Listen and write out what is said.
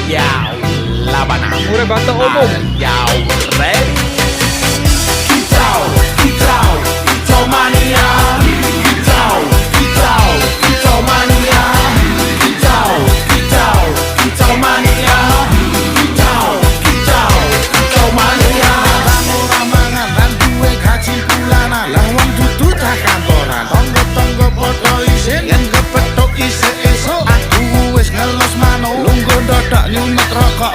Yo, laban Urip batok umum. Yo, ready? Kicau, kicau, kicau mania. Kicau, kicau, kicau mania. Kicau, kicau, kicau mania. Kicau, kicau, kicau mania. Ora mangan lan duwe gaji bulanan. Lah wong dudu tak kantoran. Tonggo-tonggo padha isin yen kepethuk isih esuk. Aku wis ngelos manuk. Lungguh ndodok nyumet rokok.